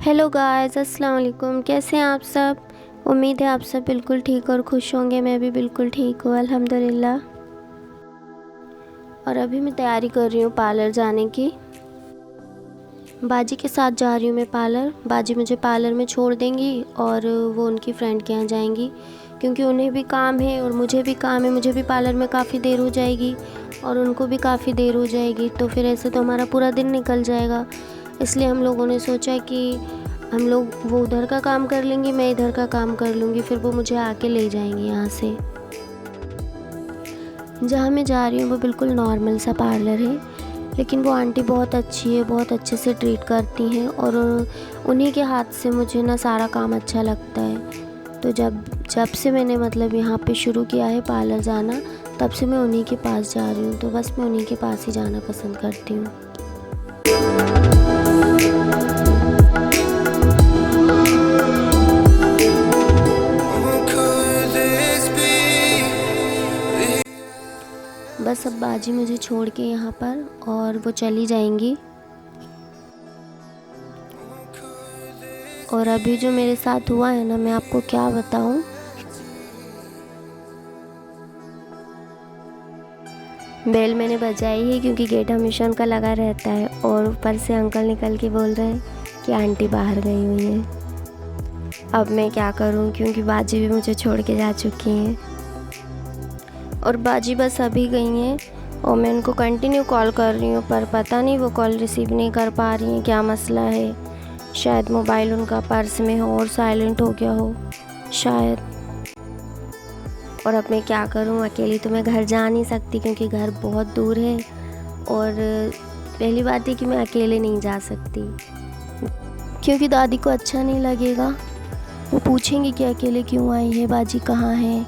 Hello guys, अस्सलाम वालेकुम। कैसे हैं आप सब? उम्मीद है आप सब बिल्कुल ठीक और खुश होंगे। मैं भी बिल्कुल ठीक हूँ अल्हम्दुलिल्लाह। और अभी मैं तैयारी कर रही हूँ पार्लर जाने की। बाजी के साथ जा रही हूँ मैं पार्लर। बाजी मुझे पार्लर में छोड़ देंगी और वो उनकी फ्रेंड के यहाँ जाएंगी, क्योंकि उन्हें भी काम है और मुझे भी काम है। मुझे भी पार्लर में काफ़ी देर हो जाएगी और उनको भी काफ़ी देर हो जाएगी, तो फिर ऐसे तो हमारा पूरा दिन निकल जाएगा। इसलिए हम लोगों ने सोचा कि हम लोग वो उधर का काम कर लेंगे, मैं इधर का काम कर लूँगी, फिर वो मुझे आके ले जाएंगे यहाँ से। जहाँ मैं जा रही हूँ वो बिल्कुल नॉर्मल सा पार्लर है, लेकिन वो आंटी बहुत अच्छी है, बहुत अच्छे से ट्रीट करती हैं और उन्हीं के हाथ से मुझे ना सारा काम अच्छा लगता है। तो जब से मैंने मतलब यहाँ पे शुरू किया है पार्लर जाना, तब से मैं उन्हीं के पास जा रही हूँ। तो बस मैं उन्हीं के पास ही जाना पसंद करती हूँ। बस अब बाजी मुझे छोड़ के यहाँ पर और वो चली जाएंगी। और अभी जो मेरे साथ हुआ है ना, मैं आपको क्या बताऊँ। बेल मैंने बजाई है क्योंकि गेट हमेशा उनका लगा रहता है, और ऊपर से अंकल निकल के बोल रहे हैं कि आंटी बाहर गई हुई हैं। अब मैं क्या करूं, क्योंकि बाजी भी मुझे छोड़ के जा चुकी हैं और बाजी बस अभी गई हैं और मैं उनको कंटिन्यू कॉल कर रही हूँ, पर पता नहीं वो कॉल रिसीव नहीं कर पा रही हैं। क्या मसला है? शायद मोबाइल उनका पर्स में हो और साइलेंट हो गया हो शायद। और अब मैं क्या करूं, अकेली तो मैं घर जा नहीं सकती क्योंकि घर बहुत दूर है, और पहली बात है कि मैं अकेले नहीं जा सकती क्योंकि दादी को अच्छा नहीं लगेगा। वो पूछेंगी कि अकेले क्यों आई है, बाजी कहाँ है।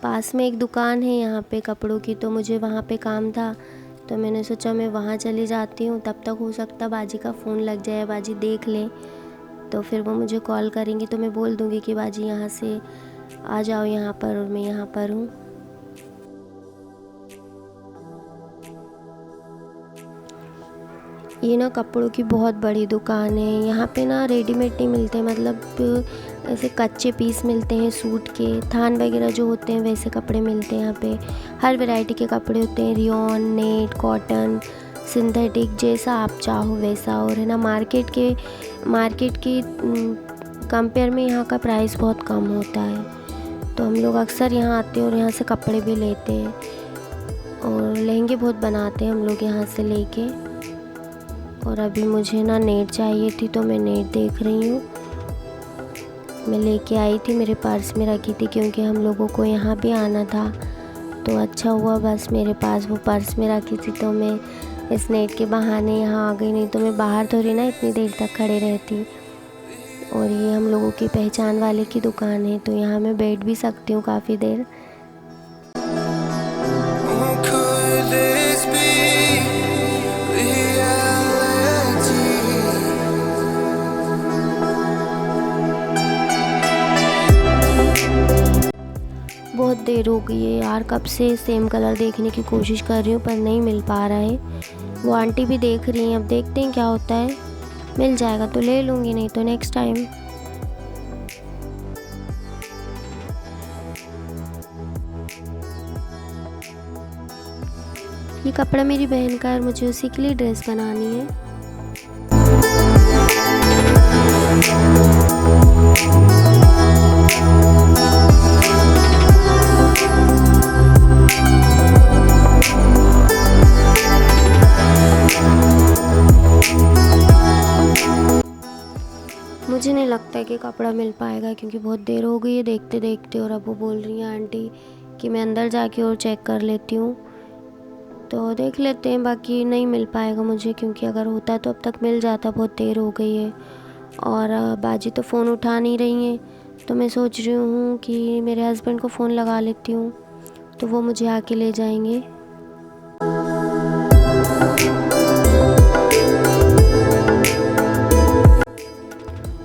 पास में एक दुकान है यहाँ पे कपड़ों की, तो मुझे वहाँ पे काम था, तो मैंने सोचा मैं वहाँ चली जाती हूँ। तब तक हो सकता बाजी का फ़ोन लग जाए, बाजी देख ले, तो फिर वो मुझे कॉल करेंगी, तो मैं बोल दूँगी कि बाजी यहाँ से आ जाओ यहाँ पर, और मैं यहाँ पर हूँ। ये ना कपड़ों की बहुत बड़ी दुकान है। यहाँ पे ना रेडीमेड नहीं मिलते, मतलब ऐसे कच्चे पीस मिलते हैं सूट के, थान वगैरह जो होते हैं वैसे कपड़े मिलते हैं यहाँ पे। हर वैरायटी के कपड़े होते हैं, रियॉन, नेट, कॉटन, सिंथेटिक, जैसा आप चाहो वैसा। और है ना मार्केट के कंपेयर में यहाँ का प्राइस बहुत कम होता है, तो हम लोग अक्सर यहाँ आते हैं और यहाँ से कपड़े भी लेते हैं। और लहंगे बहुत बनाते हैं हम लोग यहाँ से लेके। और अभी मुझे ना नेट चाहिए थी, तो मैं नेट देख रही हूँ। मैं लेके आई थी, मेरे पर्स में रखी थी क्योंकि हम लोगों को यहाँ भी आना था, तो अच्छा हुआ बस मेरे पास वो पर्स में रखी थी, तो मैं इस नेट के बहाने यहाँ आ गई। नहीं तो मैं बाहर थोड़ी ना इतनी देर तक खड़े रहती। और ये हम लोगों की पहचान वाले की दुकान है, तो यहाँ मैं बैठ भी सकती हूँ काफ़ी देर। बहुत देर हो गई है यार, कब से सेम कलर देखने की कोशिश कर रही हूँ पर नहीं मिल पा रहा है। वो आंटी भी देख रही हैं, अब देखते हैं क्या होता है। मिल जाएगा तो ले लूँगी, नहीं तो नेक्स्ट टाइम। ये कपड़ा मेरी बहन का है, मुझे उसी के लिए ड्रेस बनानी है। मुझे नहीं लगता है कि कपड़ा मिल पाएगा क्योंकि बहुत देर हो गई है देखते देखते। और अब वो बोल रही हैं आंटी कि मैं अंदर जाके और चेक कर लेती हूँ, तो देख लेते हैं। बाकी नहीं मिल पाएगा मुझे, क्योंकि अगर होता तो अब तक मिल जाता, बहुत देर हो गई है। और बाजी तो फ़ोन उठा नहीं रही हैं, तो मैं सोच रही हूँ कि मेरे हस्बैंड को फ़ोन लगा लेती हूँ, तो वो मुझे आके ले जाएंगे।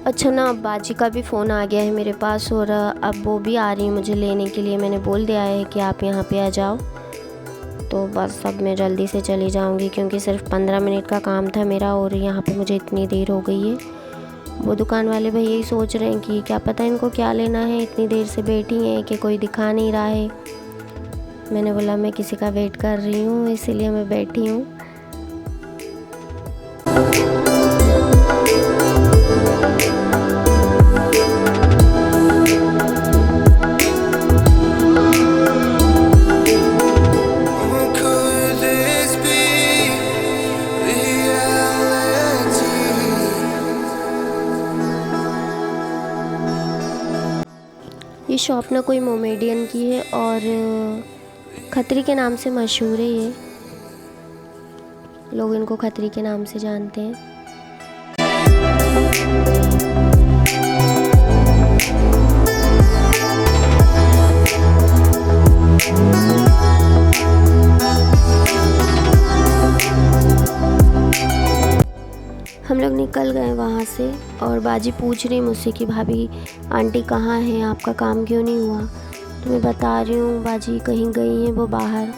अच्छा ना, अब बाजी का भी फ़ोन आ गया है मेरे पास, और अब वो भी आ रही है मुझे लेने के लिए। मैंने बोल दिया है कि आप यहाँ पे आ जाओ। तो बस अब मैं जल्दी से चली जाऊंगी, क्योंकि सिर्फ 15 मिनट का काम था मेरा और यहाँ पे मुझे इतनी देर हो गई है। वो दुकान वाले भाई यही सोच रहे हैं कि क्या पता इनको क्या लेना है, इतनी देर से बैठी हैं कि कोई दिखा नहीं रहा है। मैंने बोला मैं किसी का वेट कर रही हूँ, इसीलिए मैं बैठी हूँ। ये शॉप ना कोई मोमेडियन की है और खत्री के नाम से मशहूर है। ये लोग इनको खत्री के नाम से जानते हैं। हम लोग निकल गए वहाँ से और बाजी पूछ रही मुझसे कि भाभी आंटी कहाँ हैं, आपका काम क्यों नहीं हुआ। तो मैं बता रही हूँ बाजी कहीं गई हैं वो बाहर।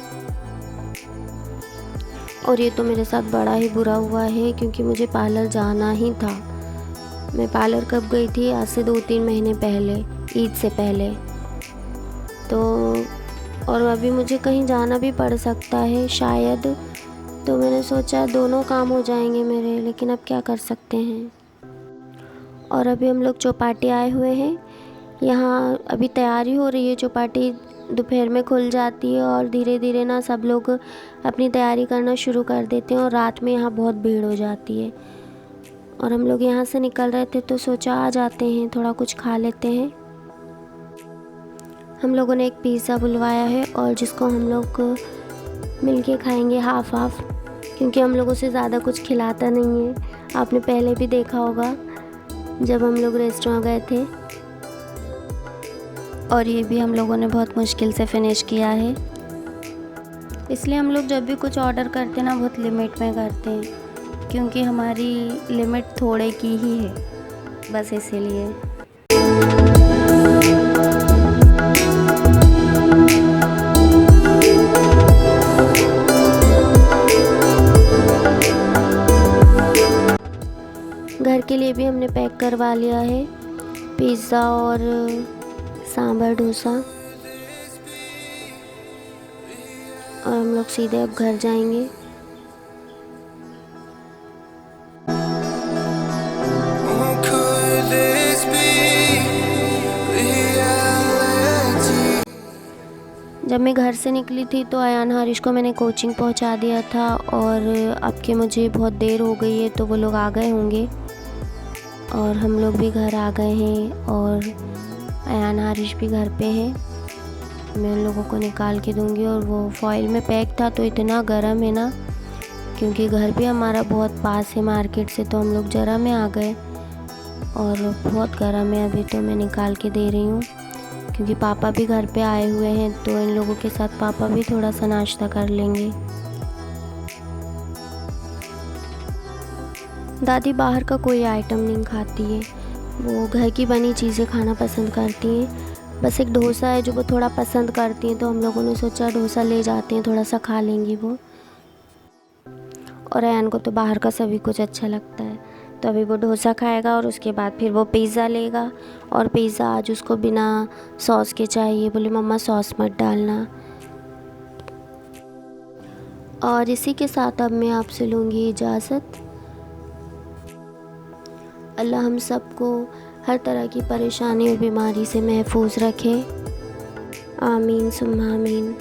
और ये तो मेरे साथ बड़ा ही बुरा हुआ है, क्योंकि मुझे पार्लर जाना ही था। मैं पार्लर कब गई थी, आज से 2-3 महीने पहले, ईद से पहले। तो और अभी मुझे कहीं जाना भी पड़ सकता है शायद, तो मैंने सोचा दोनों काम हो जाएंगे मेरे, लेकिन अब क्या कर सकते हैं। और अभी हम लोग चौपाटी आए हुए हैं। यहाँ अभी तैयारी हो रही है। चौपाटी दोपहर में खुल जाती है और धीरे धीरे ना सब लोग अपनी तैयारी करना शुरू कर देते हैं और रात में यहाँ बहुत भीड़ हो जाती है। और हम लोग यहाँ से निकल रहे थे तो सोचा आ जाते हैं, थोड़ा कुछ खा लेते हैं। हम लोगों ने एक पिज़्ज़ा बुलवाया है और जिसको हम लोग मिलके खाएंगे हाफ हाफ, क्योंकि हम लोगों से ज़्यादा कुछ खिलाता नहीं है। आपने पहले भी देखा होगा जब हम लोग रेस्टोरेंट गए थे। और ये भी हम लोगों ने बहुत मुश्किल से फिनिश किया है। इसलिए हम लोग जब भी कुछ ऑर्डर करते हैं ना बहुत लिमिट में करते हैं, क्योंकि हमारी लिमिट थोड़े की ही है, बस इसीलिए। घर के लिए भी हमने पैक करवा लिया है पिज़्ज़ा और सांभर डोसा। और हम लोग सीधे अब घर जाएंगे। जब मैं घर से निकली थी तो अयान हारिश को मैंने कोचिंग पहुंचा दिया था और अब के मुझे बहुत देर हो गई है तो वो लोग आ गए होंगे और हम लोग भी घर आ गए हैं और अयान हारिश भी घर पे हैं। मैं उन लोगों को निकाल के दूंगी। और वो फॉइल में पैक था तो इतना गर्म है ना, क्योंकि घर भी हमारा बहुत पास है मार्केट से, तो हम लोग जरा में आ गए और बहुत गर्म है। अभी तो मैं निकाल के दे रही हूँ, क्योंकि पापा भी घर पे आए हुए हैं तो इन लोगों के साथ पापा भी थोड़ा सा नाश्ता कर लेंगे। दादी बाहर का कोई आइटम नहीं खाती है, वो घर की बनी चीज़ें खाना पसंद करती हैं। बस एक डोसा है जो वो थोड़ा पसंद करती हैं, तो हम लोगों ने सोचा डोसा ले जाते हैं, थोड़ा सा खा लेंगी वो। और अयान को तो बाहर का सभी कुछ अच्छा लगता है, तो अभी वो डोसा खाएगा और उसके बाद फिर वो पिज़्ज़ा लेगा। और पिज़्ज़ा आज उसको बिना सॉस के चाहिए, बोले मम्मा सॉस मत डालना। और इसी के साथ अब मैं आपसे लूँगी इजाज़त। अल्लाह हम सबको हर तरह की परेशानी और बीमारी से महफूज रखे, आमीन सुम्मा आमीन।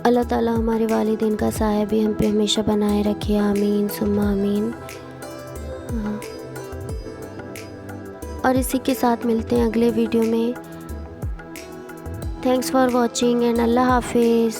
अल्लाह ताला हमारे वालिदैन का साया भी हम पे हमेशा बनाए रखे, आमीन सुम्मा आमीन। और इसी के साथ मिलते हैं अगले वीडियो में। थैंक्स फॉर वॉचिंग एंड अल्लाह हाफिज़।